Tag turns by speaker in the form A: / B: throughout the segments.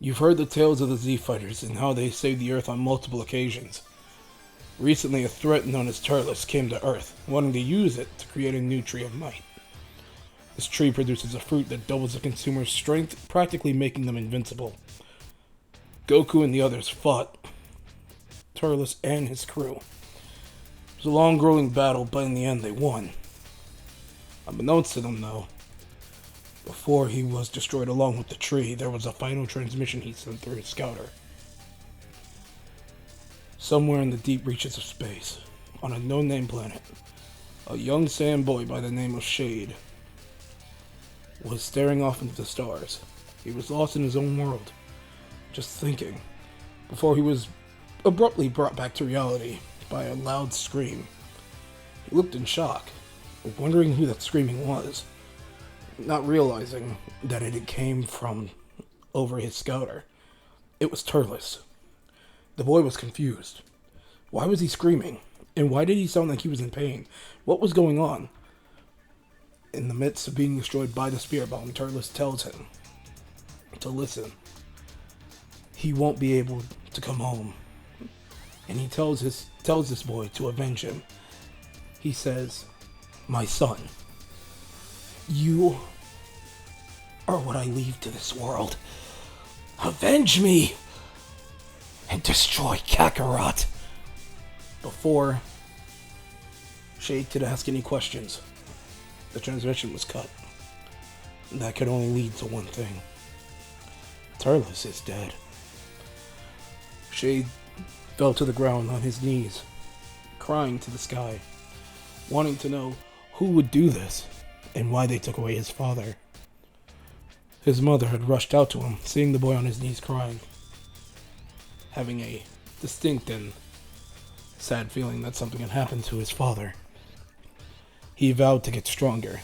A: You've heard the tales of the Z-Fighters and how they saved the Earth on multiple occasions. Recently, a threat known as Turles came to Earth, wanting to use it to create a new Tree of Might. This tree produces a fruit that doubles the consumer's strength, practically making them invincible. Goku and the others fought Turles and his crew. It was a long, grueling battle, but in the end they won. Unbeknownst to them, though, before he was destroyed along with the tree, there was a final transmission he sent through his scouter. Somewhere in the deep reaches of space, on a no-name planet, a young Saiyan boy by the name of Shade was staring off into the stars. He was lost in his own world, just thinking, before he was abruptly brought back to reality by a loud scream. He looked in shock, wondering who that screaming was, not realizing that it came from over his scouter. It was Turles. The boy was confused. Why was he screaming? And why did he sound like he was in pain? What was going on? In the midst of being destroyed by the spirit bomb, Turles tells him to listen. He won't be able to come home. And he tells this boy to avenge him. He says, "My son, you are what I leave to this world. Avenge me and destroy Kakarot." Before Shade could ask any questions, the transmission was cut. That could only lead to one thing. Turles is dead. Shade fell to the ground on his knees, crying to the sky, wanting to know who would do this and why they took away his father. His mother had rushed out to him, seeing the boy on his knees crying, having a distinct and sad feeling that something had happened to his father. He vowed to get stronger.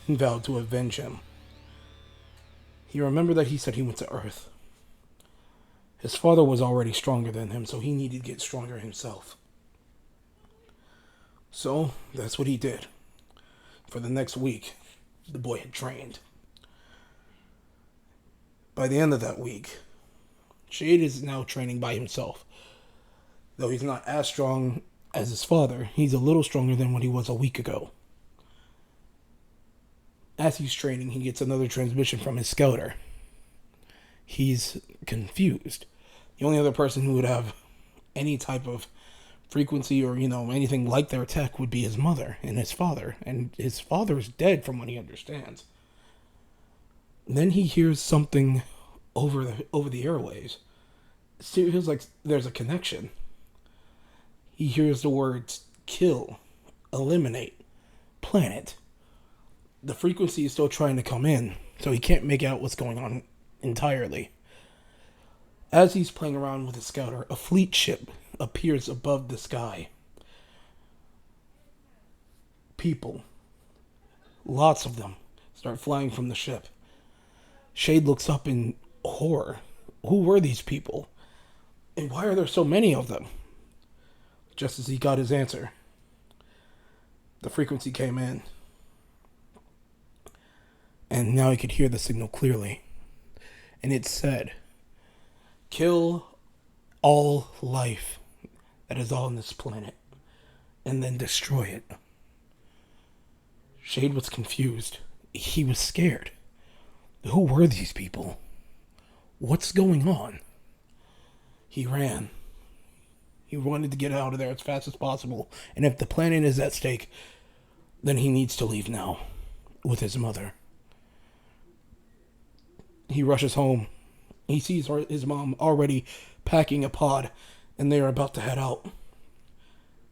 A: He vowed to avenge him. He remembered that he said he went to Earth. His father was already stronger than him, so he needed to get stronger himself. So, that's what he did. For the next week, the boy had trained. By the end of that week, Shade is now training by himself. Though he's not as strong as his father, he's a little stronger than what he was a week ago. As he's training, he gets another transmission from his scouter. He's confused. The only other person who would have any type of frequency or, anything like their tech would be his mother and his father. And his father is dead from what he understands. Then he hears something over the airwaves. It feels like there's a connection. He hears the words kill, eliminate, planet. The frequency is still trying to come in, so he can't make out what's going on entirely. As he's playing around with his scouter, a fleet ship appears above the sky. People, lots of them, start flying from the ship. Shade looks up in horror. Who were these people? And why are there so many of them? Just as he got his answer, the frequency came in. And now he could hear the signal clearly. And it said, "Kill all life that is on this planet, and then destroy it." Shade was confused. He was scared. Who were these people? What's going on? He ran. He wanted to get out of there as fast as possible. And if the planet is at stake, then he needs to leave now with his mother. He rushes home. He sees his mom already packing a pod, and they are about to head out.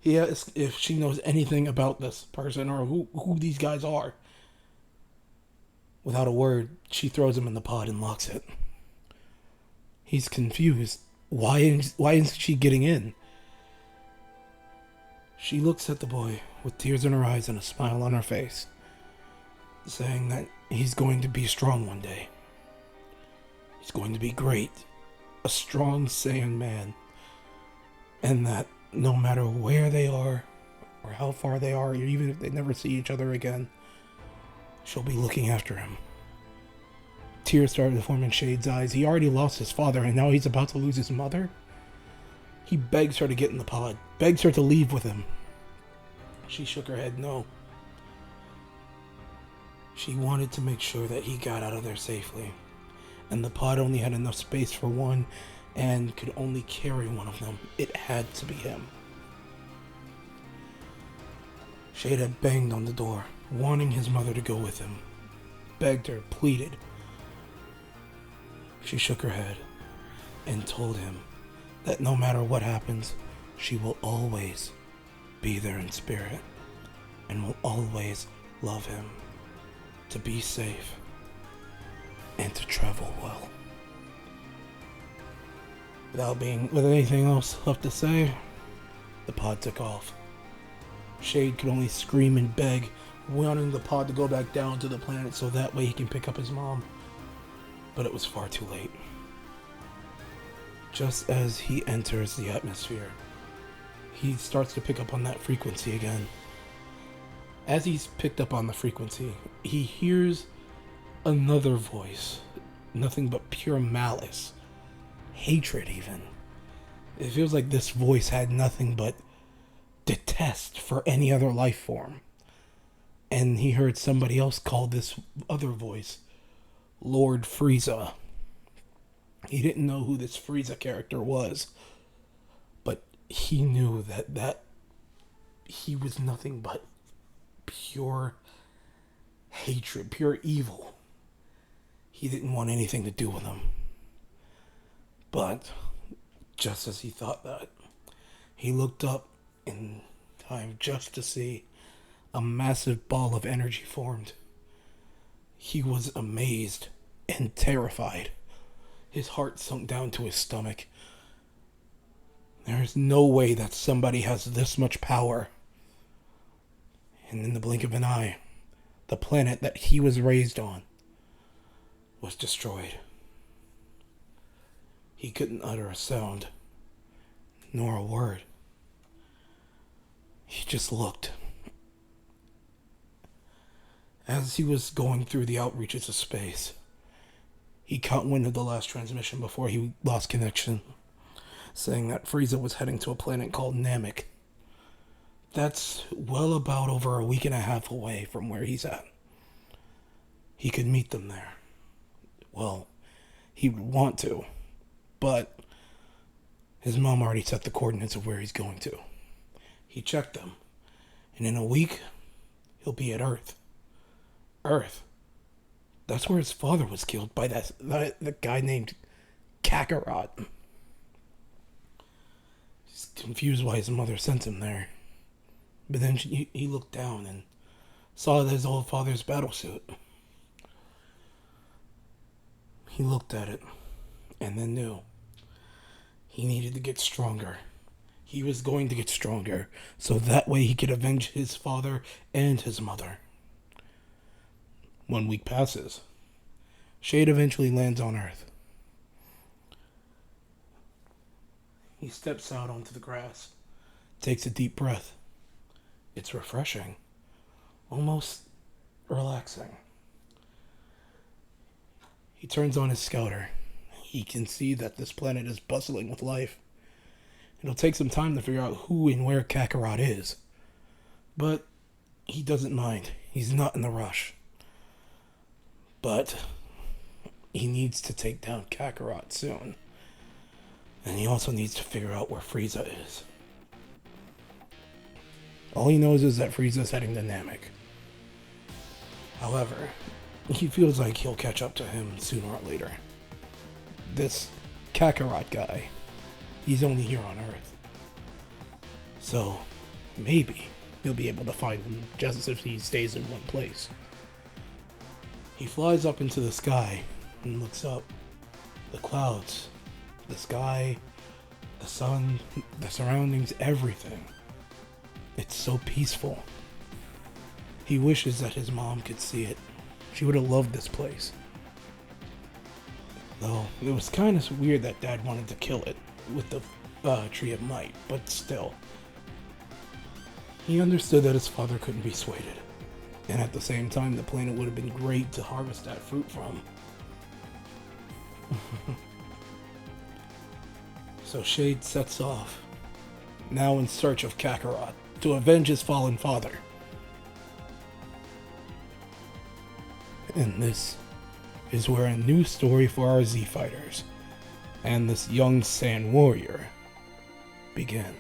A: He asks if she knows anything about this person or who these guys are. Without a word, she throws him in the pod and locks it. He's confused. Why isn't she getting in? She looks at the boy with tears in her eyes and a smile on her face, saying that he's going to be strong one day. He's going to be great, a strong Saiyan man, and that no matter where they are, or how far they are, or even if they never see each other again, she'll be looking after him, tears started to form in Shade's eyes. He already lost his father, and now he's about to lose his mother. He begs her to get in the pod, begs her to leave with him. She shook her head no. She wanted to make sure that he got out of there safely, and the pod only had enough space for one and could only carry one of them. It had to be him. Shade had banged on the door, wanting his mother to go with him. Begged her, pleaded. She shook her head and told him that no matter what happens, she will always be there in spirit and will always love him, to be safe and to travel well. With anything else left to say, the pod took off. Shade could only scream and beg, wanting the pod to go back down to the planet so that way he can pick up his mom. But it was far too late. Just as he enters the atmosphere, he starts to pick up on that frequency again. As he's picked up on the frequency, he hears another voice. Nothing but pure malice. Hatred, even. It feels like this voice had nothing but detest for any other life form. And he heard somebody else call this other voice Lord Frieza. He didn't know who this Frieza character was, but he knew that he was nothing but pure hatred, pure evil. He didn't want anything to do with him. But just as he thought that, he looked up in time just to see a massive ball of energy formed. He was amazed and terrified. His heart sunk down to his stomach. There's no way that somebody has this much power. And in the blink of an eye, the planet that he was raised on was destroyed. He couldn't utter a sound, nor a word. He just looked. As he was going through the outreaches of space, he caught wind of the last transmission before he lost connection, saying that Frieza was heading to a planet called Namek. That's well about over a week and a half away from where he's at. He could meet them there. Well, he would want to, but his mom already set the coordinates of where he's going to. He checked them, and in a week, he'll be at Earth. Earth. That's where his father was killed by that guy named Kakarot. He's confused why his mother sent him there. But then he looked down and saw his old father's battlesuit. He looked at it and then knew he needed to get stronger. He was going to get stronger so that way he could avenge his father and his mother. 1 week passes. Shade eventually lands on Earth. He steps out onto the grass, takes a deep breath. It's refreshing, almost relaxing. He turns on his scouter. He can see that this planet is bustling with life. It'll take some time to figure out who and where Kakarot is, but he doesn't mind. He's not in a rush. But he needs to take down Kakarot soon. And he also needs to figure out where Frieza is. All he knows is that Frieza's heading to Namek. However, he feels like he'll catch up to him sooner or later. This Kakarot guy, he's only here on Earth. So, maybe he'll be able to find him just if he stays in one place. He flies up into the sky and looks up. The clouds, the sky, the sun, the surroundings, everything. It's so peaceful. He wishes that his mom could see it. She would have loved this place. Though, it was kind of weird that Dad wanted to kill it with the Tree of Might, but still. He understood that his father couldn't be swayed. And at the same time, the planet would have been great to harvest that fruit from. So Shade sets off, now in search of Kakarot, to avenge his fallen father. And this is where a new story for our Z Fighters and this young Saiyan warrior begins.